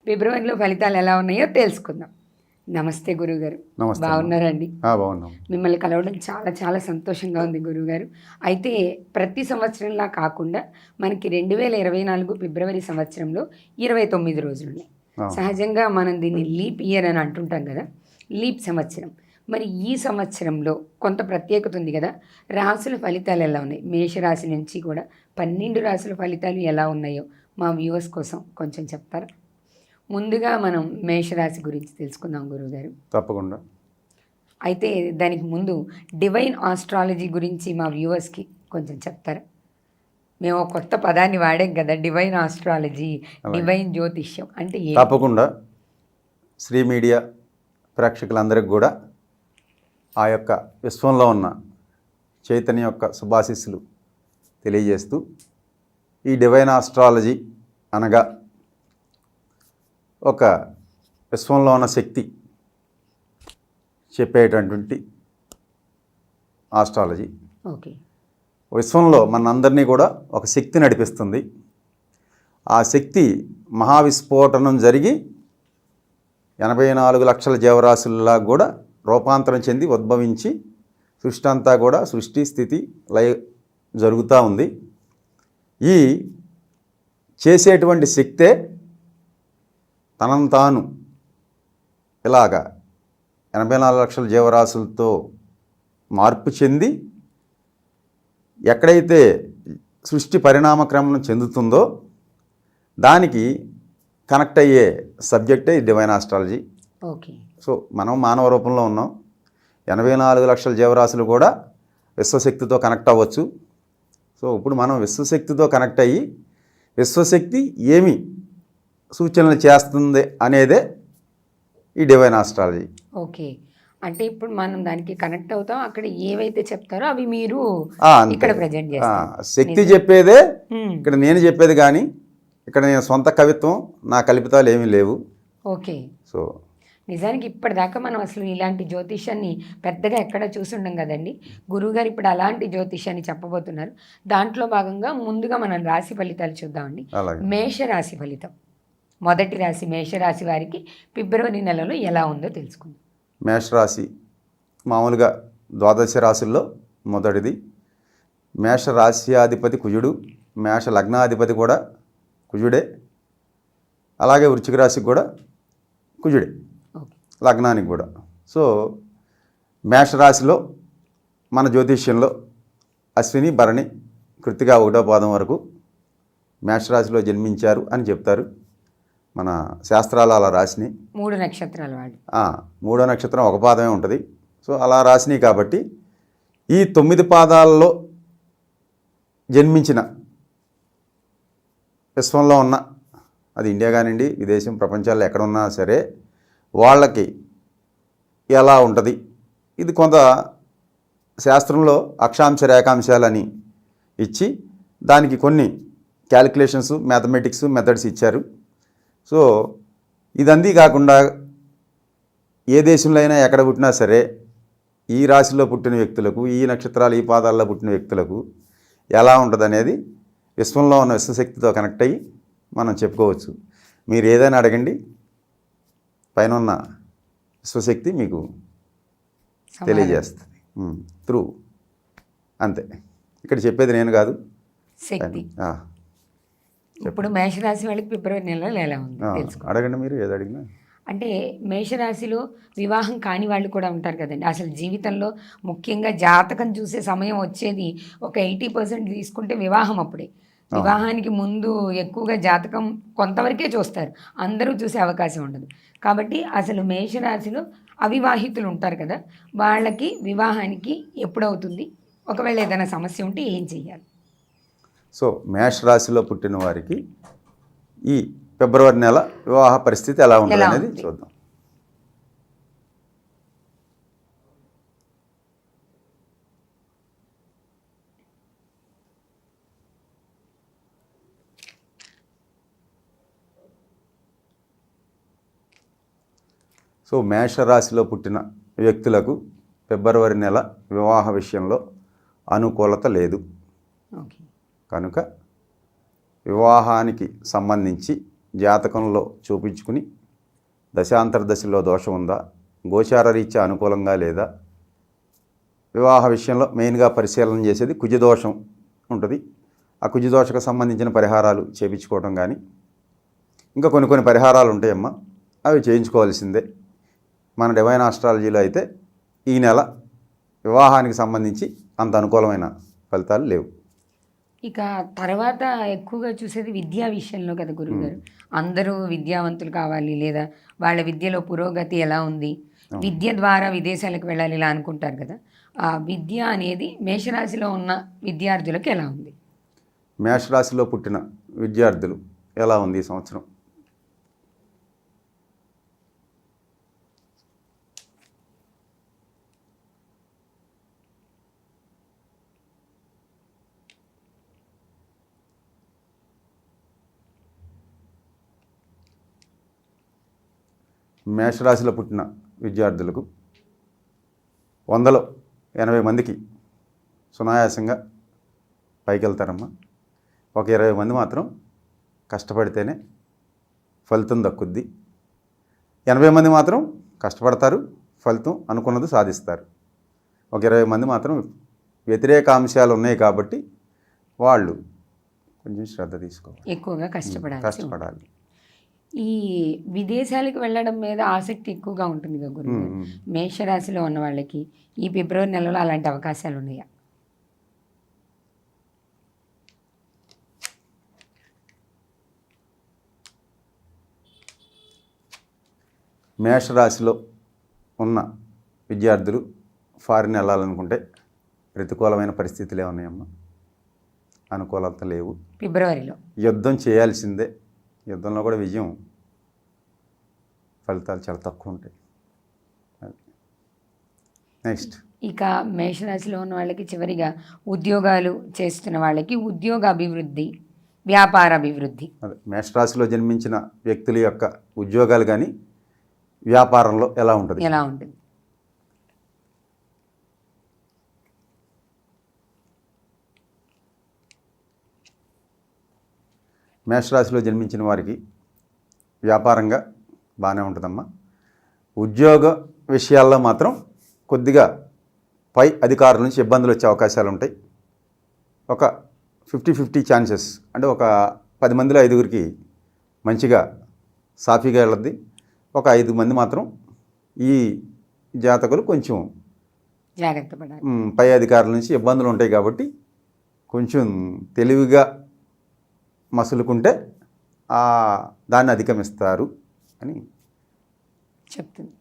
ఫిబ్రవరిలో ఫలితాలు ఎలా ఉన్నాయో తెలుసుకుందాం. నమస్తే గురువుగారు. నమస్తే. బాగున్నారండి? బాగున్నాం. మిమ్మల్ని కలవడం చాలా చాలా సంతోషంగా ఉంది గురువుగారు. అయితే ప్రతి సంవత్సరంలా కాకుండా మనకి 2024 ఫిబ్రవరి సంవత్సరంలో 29 రోజులు ఉన్నాయి. సహజంగా మనం దీన్ని లీప్ ఇయర్ అని అంటుంటాం కదా, లీప్ సంవత్సరం. మరి ఈ సంవత్సరంలో కొంత ప్రత్యేకత ఉంది కదా. రాసుల ఫలితాలు ఎలా ఉన్నాయి? మేషరాశి నుంచి కూడా 12 రాసుల ఫలితాలు ఎలా ఉన్నాయో మా వ్యూవర్స్ కోసం కొంచెం చెప్తారా? ముందుగా మనం మేషరాశి గురించి తెలుసుకుందాం గురువుగారు. తప్పకుండా. అయితే దానికి ముందు డివైన్ ఆస్ట్రాలజీ గురించి మా వ్యూవర్స్కి కొంచెం చెప్తారా? మేము ఒక కొత్త పదాన్ని వాడాం కదా, డివైన్ ఆస్ట్రాలజీ, డివైన్ జ్యోతిష్యం అంటే ఏంటి? తప్పకుండా. శ్రీ మీడియా ప్రేక్షకులందరికీ కూడా ఆ యొక్క విశ్వంలో ఉన్న చైతన్య యొక్క శుభాశీస్సులు తెలియజేస్తూ, ఈ డివైన్ ఆస్ట్రాలజీ అనగా ఒక విశ్వంలో ఉన్న శక్తి చెప్పేటటువంటి ఆస్ట్రాలజీ. ఓకే. విశ్వంలో మనందరినీ కూడా ఒక శక్తి నడిపిస్తుంది. ఆ శక్తి మహావిస్ఫోటనం జరిగి 84 లక్షల జీవరాశుల్లా కూడా రూపాంతరం చెంది ఉద్భవించి సృష్టి అంతా కూడా సృష్టి స్థితి లయ జరుగుతూ ఉంది. ఈ చేసేటువంటి శక్తే తనను తాను ఇలాగా 84 లక్షల జీవరాశులతో మార్పు చెంది ఎక్కడైతే సృష్టి పరిణామక్రమం చెందుతుందో దానికి కనెక్ట్ అయ్యే సబ్జెక్టే డివైన్ ఆస్ట్రాలజీ. ఓకే. సో మనం మానవ రూపంలో ఉన్నాం. 84 లక్షల జీవరాశులు కూడా విశ్వశక్తితో కనెక్ట్ అవ్వచ్చు. సో ఇప్పుడు మనం విశ్వశక్తితో కనెక్ట్ అయ్యి విశ్వశక్తి ఏమి సూచనలు చేస్తుంది అనేదే ఈ డివైన్ ఆస్ట్రాలజీ. ఓకే. అంటే ఇప్పుడు మనం దానికి కనెక్ట్ అవుతాం, అక్కడ ఏవైతే చెప్తారో అవి మీరు ఇక్కడ ప్రజెంట్ చేస్తారు. శక్తి చెప్పేదే ఇక్కడ నేను చెప్పేది, కానీ ఇక్కడ నేను సొంత కవిత్వం నా కల్పితాలు ఏమీ లేవు. ఓకే. సో నిజానికి ఇప్పటిదాకా మనం అసలు ఇలాంటి జ్యోతిష్యాన్ని పెద్దగా ఎక్కడ చూసుండం కదండి. గురువుగారు ఇప్పుడు అలాంటి జ్యోతిష్యాన్ని చెప్పబోతున్నారు. దాంట్లో భాగంగా ముందుగా మనం రాశి ఫలితాలు చూద్దామండి. మేషరాశి ఫలితం, మొదటి రాశి మేషరాశి వారికి ఫిబ్రవరి నెలలో ఎలా ఉందో తెలుసుకుందాం. మేషరాశి మామూలుగా ద్వాదశ రాశుల్లో మొదటిది. మేషరాశ్యాధిపతి కుజుడు, మేష లగ్నాధిపతి కూడా కుజుడే. అలాగే వృశ్చిక రాశికి కూడా కుజుడే, లగ్నానికి కూడా. సో మేషరాశిలో మన జ్యోతిష్యంలో అశ్విని భరణి కృత్తిక 1వ పాదం వరకు మేషరాశిలో జన్మించారు అని చెప్తారు మన శాస్త్రాలు. అలా రాసినాయి 3 నక్షత్రాల వాళ్ళు. 3వ నక్షత్రం ఒక పాదమే ఉంటుంది. సో అలా రాసినాయి కాబట్టి ఈ 9 పాదాలలో జన్మించిన విశ్వంలో ఉన్న, అది ఇండియా కానివ్వండి విదేశం ప్రపంచాల్లో ఎక్కడున్నా సరే, వాళ్ళకి ఎలా ఉంటుంది ఇది కొంత శాస్త్రంలో అక్షాంశ రేఖాంశాలని ఇచ్చి దానికి కొన్ని క్యాలిక్యులేషన్స్ మ్యాథమెటిక్స్ మెథడ్స్ ఇచ్చారు. సో ఇదంతా కాకుండా ఏ దేశంలో అయినా ఎక్కడ పుట్టినా సరే ఈ రాశిలో పుట్టిన వ్యక్తులకు, ఈ నక్షత్రాలు ఈ పాదాల్లో పుట్టిన వ్యక్తులకు ఎలా ఉంటుంది అనేది విశ్వంలో ఉన్న విశ్వశక్తితో కనెక్ట్ అయ్యి మనం చెప్పుకోవచ్చు. మీరు ఏదైనా అడగండి, పైన ఉన్న విశ్వశక్తి మీకు తెలియజేస్తుంది త్రూ. అంతే, ఇక్కడ చెప్పేది నేను కాదు, శక్తి. ఇప్పుడు మేషరాశి వాళ్ళకి ఫిబ్రవరి నెలలో ఎలా ఉంది తెలుసుకో. అడగండి, మీరు ఏది అడిగినా. అంటే మేషరాశిలో వివాహం కాని వాళ్ళు కూడా ఉంటారు కదండి. అసలు జీవితంలో ముఖ్యంగా జాతకం చూసే సమయం వచ్చేది ఒక 80% తీసుకుంటే వివాహం అప్పుడే. వివాహానికి ముందు ఎక్కువగా జాతకం కొంతవరకే చూస్తారు, అందరూ చూసే అవకాశం ఉండదు. కాబట్టి అసలు మేషరాశిలో అవివాహితులు ఉంటారు కదా, వాళ్ళకి వివాహానికి ఎప్పుడవుతుంది, ఒకవేళ ఏదైనా సమస్య ఉంటే ఏం చెయ్యాలి? సో మేషరాశిలో పుట్టిన వారికి ఈ ఫిబ్రవరి నెల వివాహ పరిస్థితి ఎలా ఉంటుంది అనేది చూద్దాం. సో మేషరాశిలో పుట్టిన వ్యక్తులకు ఫిబ్రవరి నెల వివాహ విషయంలో అనుకూలత లేదు. కనుక వివాహానికి సంబంధించి జాతకంలో చూపించుకుని దశాంతర దశలో దోషం ఉందా, గోచార రీత్యా అనుకూలంగా లేదా, వివాహ విషయంలో మెయిన్గా పరిశీలన చేసేది కుజదోషం ఉంటుంది. ఆ కుజదోషకు సంబంధించిన పరిహారాలు చేయించుకోవడం కానీ, ఇంకా కొన్ని పరిహారాలు ఉంటాయమ్మా, అవి చేయించుకోవాల్సిందే. మన డివైన్ ఆస్ట్రాలజీలో అయితే ఈ నెల వివాహానికి సంబంధించి అంత అనుకూలమైన ఫలితాలు లేవు. ఇక తర్వాత ఎక్కువగా చూసేది విద్యా విషయంలో కదా గురువుగారు. అందరూ విద్యావంతులు కావాలి, లేదా వాళ్ళ విద్యలో పురోగతి ఎలా ఉంది, విద్య ద్వారా విదేశాలకు వెళ్ళాలి ఇలా అనుకుంటారు కదా. ఆ విద్య అనేది మేషరాశిలో ఉన్న విద్యార్థులకు ఎలా ఉంది? మేషరాశిలో పుట్టిన విద్యార్థులు ఎలా ఉంది ఈ సంవత్సరం? మేషరాశిలో పుట్టిన విద్యార్థులకు 100లో 80 మందికి సునాయాసంగా పైకి వెళ్తారమ్మా. ఒక 20 మంది మాత్రం కష్టపడితేనే ఫలితం దక్కుద్ది. 80 మంది మాత్రం కష్టపడతారు, ఫలితం అనుకున్నది సాధిస్తారు. ఒక 20 మంది మాత్రం వ్యతిరేక అంశాలు ఉన్నాయి కాబట్టి వాళ్ళు కొంచెం శ్రద్ధ తీసుకోవాలి, ఎక్కువగా కష్టపడాలి. ఈ విదేశాలకు వెళ్ళడం మీద ఆసక్తి ఎక్కువగా ఉంటుంది కదా గురువు. మేషరాశిలో ఉన్న వాళ్ళకి ఈ ఫిబ్రవరి నెలలో అలాంటి అవకాశాలు ఉన్నాయా? మేషరాశిలో ఉన్న విద్యార్థులు ఫారిన్ వెళ్ళాలనుకుంటే ప్రతికూలమైన పరిస్థితులే ఉన్నాయమ్మా, అనుకూలత లేవు. ఫిబ్రవరిలో యుద్ధం చేయాల్సిందే. యుద్ధంలో కూడా విజయం ఫలితాలు చాలా తక్కువ ఉంటాయి. నెక్స్ట్ ఇక మేషరాశిలో ఉన్న వాళ్ళకి చివరిగా ఉద్యోగాలు చేస్తున్న వాళ్ళకి ఉద్యోగ అభివృద్ధి, వ్యాపార అభివృద్ధి. అదే మేషరాశిలో జన్మించిన వ్యక్తుల యొక్క ఉద్యోగాలు కానీ వ్యాపారంలో ఎలా ఉంటుంది? మేషరాశిలో జన్మించిన వారికి వ్యాపారంగా బాగానే ఉంటుందమ్మా. ఉద్యోగ విషయాల్లో మాత్రం కొద్దిగా పై అధికారుల నుంచి ఇబ్బందులు వచ్చే అవకాశాలు ఉంటాయి. ఒక 50-50 ఛాన్సెస్, అంటే ఒక 10 మందిలో 5గురికి మంచిగా సాఫీగా వెళ్ళద్ది. ఒక 5 మంది మాత్రం ఈ జాతకులు కొంచెం జాగ్రత్త పడాలి. పై అధికారుల నుంచి ఇబ్బందులు ఉంటాయి కాబట్టి కొంచెం తెలివిగా మసులుకుంటే దాన్ని అధిగమిస్తారు అని చెప్తుంది.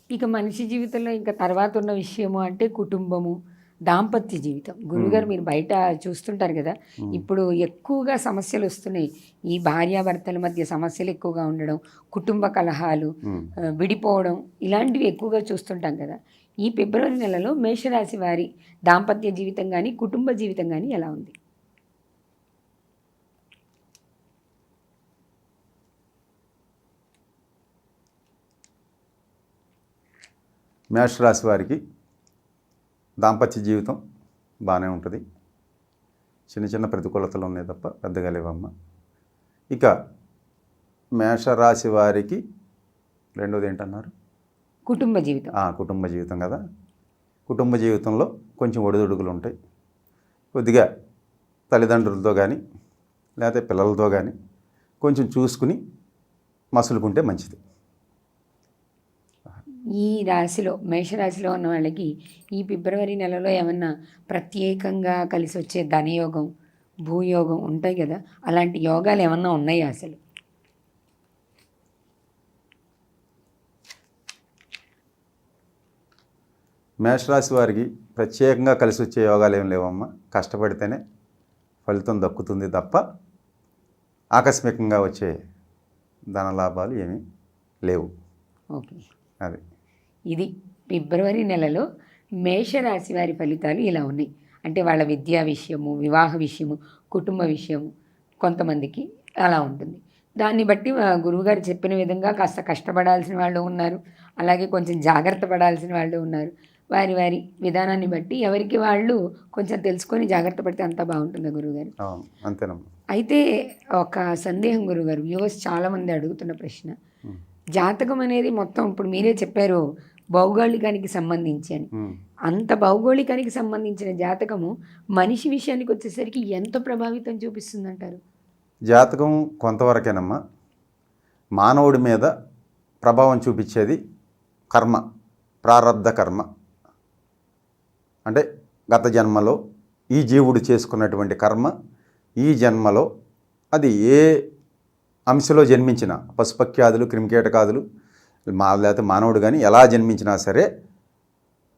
ఇక మనిషి జీవితంలో ఇంకా తర్వాత ఉన్న విషయము అంటే కుటుంబము, దాంపత్య జీవితం. గురువుగారు మీరు బయట చూస్తుంటారు కదా, ఇప్పుడు ఎక్కువగా సమస్యలు వస్తున్నాయి. ఈ భార్యాభర్తల మధ్య సమస్యలు ఎక్కువగా ఉండడం, కుటుంబ కలహాలు, విడిపోవడం, ఇలాంటివి ఎక్కువగా చూస్తుంటాం కదా. ఈ ఫిబ్రవరి నెలలో మేషరాశి వారి దాంపత్య జీవితం కానీ కుటుంబ జీవితం కానీ ఎలా ఉంది? మేషరాశి వారికి దాంపత్య జీవితం బాగానే ఉంటుంది. చిన్న ప్రతికూలతలు ఉన్నాయి తప్ప పెద్దగా లేవమ్మా. ఇక మేషరాశి వారికి రెండోది ఏంటన్నారు? కుటుంబ జీవితం. కుటుంబ జీవితం కదా. కుటుంబ జీవితంలో కొంచెం ఒడిదుడుకులు ఉంటాయి. కొద్దిగా తల్లిదండ్రులతో కానీ లేకపోతే పిల్లలతో కానీ కొంచెం చూసుకుని మసులుకుంటే మంచిది. ఈ రాశిలో మేషరాశిలో ఉన్న వాళ్ళకి ఈ ఫిబ్రవరి నెలలో ఏమన్నా ప్రత్యేకంగా కలిసి వచ్చే ధనయోగం, భూయోగం ఉంటాయి కదా, అలాంటి యోగాలు ఏమన్నా ఉన్నాయా అసలు? మేషరాశి వారికి ప్రత్యేకంగా కలిసి వచ్చే యోగాలు ఏం లేవమ్మా. కష్టపడితేనే ఫలితం దక్కుతుంది తప్ప ఆకస్మికంగా వచ్చే ధనలాభాలు ఏమీ లేవు. ఓకే, అది ఇది ఫిబ్రవరి నెలలో మేషరాశి వారి ఫలితాలు ఇలా ఉన్నాయి. అంటే వాళ్ళ విద్యా విషయము, వివాహ విషయము, కుటుంబ విషయము కొంతమందికి అలా ఉంటుంది. దాన్ని బట్టి గురువుగారు చెప్పిన విధంగా కాస్త కష్టపడాల్సిన వాళ్ళు ఉన్నారు, అలాగే కొంచెం జాగ్రత్త పడాల్సిన వాళ్ళు ఉన్నారు. వారి వారి విధానాన్ని బట్టి ఎవరికి వాళ్ళు కొంచెం తెలుసుకొని జాగ్రత్త పడితే అంతా బాగుంటుందా గురువుగారు? అవును, అంతేనమ్మా. అయితే ఒక సందేహం గురుగారు, వ్యూవర్స్ చాలామంది అడుగుతున్న ప్రశ్న, జాతకం అనేది మొత్తం ఇప్పుడు మీరే చెప్పారు భౌగోళికానికి సంబంధించి అని. అంత భౌగోళికానికి సంబంధించిన జాతకము మనిషి విషయానికి వచ్చేసరికి ఎంత ప్రభావితం చూపిస్తుందంటారు? జాతకం కొంతవరకేనమ్మా. మానవుడి మీద ప్రభావం చూపించేది కర్మ, ప్రారబ్ధ కర్మ. అంటే గత జన్మలో ఈ జీవుడు చేసుకున్నటువంటి కర్మ ఈ జన్మలో అది ఏ అంశలో జన్మించినా, పశుపక్ష్యాదులు క్రిమికీటకాదులు లేకపోతే మానవుడు కానీ ఎలా జన్మించినా సరే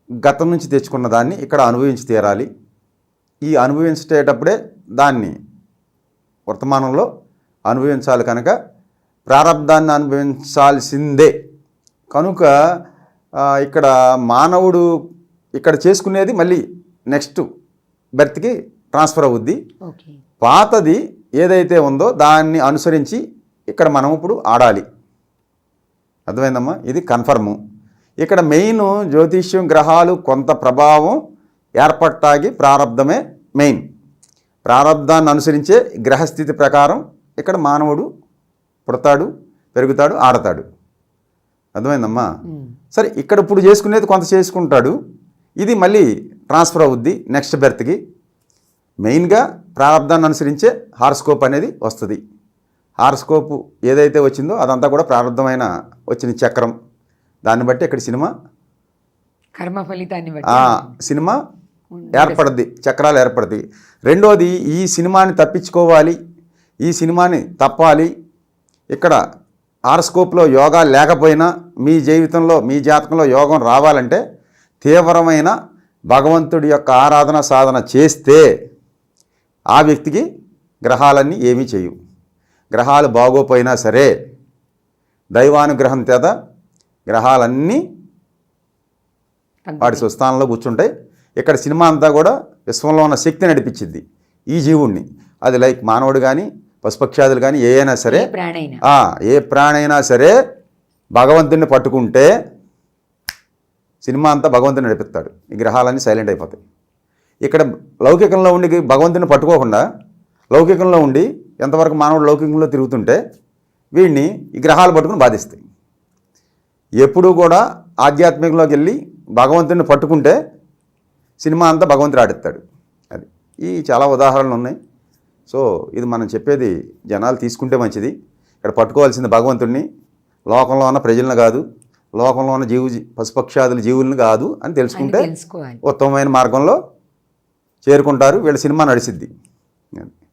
గతం నుంచి తెచ్చుకున్న దాన్ని ఇక్కడ అనుభవించి తీరాలి. ఈ అనుభవించేటప్పుడే దాన్ని వర్తమానంలో అనుభవించాలి కనుక ప్రారబ్ధాన్ని అనుభవించాల్సిందే. కనుక ఇక్కడ మానవుడు ఇక్కడ చేసుకునేది మళ్ళీ నెక్స్ట్ బెర్త్కి ట్రాన్స్ఫర్ అవుద్ది. పాతది ఏదైతే ఉందో దాన్ని అనుసరించి ఇక్కడ మనం ఇప్పుడు ఆడాలి. అర్థమైందమ్మా? ఇది కన్ఫర్ము. ఇక్కడ మెయిన్ జ్యోతిష్యం గ్రహాలు కొంత ప్రభావం ఏర్పట్టాగి ప్రారబ్ధమే మెయిన్. ప్రారబ్ధాన్ని అనుసరించే గ్రహస్థితి ప్రకారం ఇక్కడ మానవుడు పుడతాడు, పెరుగుతాడు, ఆడతాడు. అర్థమైందమ్మా? సరే, ఇక్కడ ఇప్పుడు చేసుకునేది కొంత చేసుకుంటాడు, ఇది మళ్ళీ ట్రాన్స్ఫర్ అవుద్ది నెక్స్ట్ బెర్త్కి. మెయిన్గా ప్రారబ్ధాన్ని అనుసరించే హారోస్కోప్ అనేది వస్తుంది. హారోస్కోప్ ఏదైతే వచ్చిందో అదంతా కూడా ప్రారబ్ధమైన వచ్చిన చక్రం. దాన్ని బట్టి ఇక్కడ సినిమా కర్మ ఫలితాన్ని బట్టి సినిమా ఏర్పడుద్ది, చక్రాలు ఏర్పడుతుంది. రెండోది, ఈ సినిమాని తప్పించుకోవాలి, ఈ సినిమాని తప్పాలి. ఇక్కడ హారోస్కోప్లో యోగా లేకపోయినా మీ జీవితంలో మీ జాతకంలో యోగం రావాలంటే తీవ్రమైన భగవంతుడి యొక్క ఆరాధన సాధన చేస్తే ఆ వ్యక్తికి గ్రహాలన్నీ ఏమీ చేయవు. గ్రహాలు బాగోపోయినా సరే దైవానుగ్రహం చేత గ్రహాలన్నీ వాడి స్వస్థానంలో కూర్చుంటాయి. ఇక్కడ సినిమా అంతా కూడా విశ్వంలో ఉన్న శక్తి నడిపించింది ఈ జీవుణ్ణి. అది లైక్ మానవుడు కానీ పశుపక్ష్యాదులు కానీ ఏ అయినా సరే, ఏ ప్రాణైనా సరే భగవంతుడిని పట్టుకుంటే సినిమా అంతా భగవంతుని నడిపిస్తాడు. ఈ గ్రహాలన్నీ సైలెంట్ అయిపోతాయి. ఇక్కడ లౌకికంలో ఉండి భగవంతుని పట్టుకోకుండా లౌకికంలో ఉండి ఎంతవరకు మానవుడు లౌకికంలో తిరుగుతుంటే వీడిని ఈ గ్రహాలు పట్టుకుని బాధిస్తాయి. ఎప్పుడూ కూడా ఆధ్యాత్మికంలోకి వెళ్ళి భగవంతుని పట్టుకుంటే సినిమా అంతా భగవంతుడు ఆడిస్తాడు. అది ఈ చాలా ఉదాహరణలు ఉన్నాయి. సో ఇది మనం చెప్పేది జనాలు తీసుకుంటే మంచిది. ఇక్కడ పట్టుకోవాల్సింది భగవంతుడిని, లోకంలో ఉన్న ప్రజలను కాదు, లోకంలో ఉన్న పశుపక్ష్యాదుల జీవులను కాదు అని తెలుసుకుంటే ఉత్తమమైన మార్గంలో చేరుకుంటారు. వీళ్ళ సినిమా నడిసిద్ది.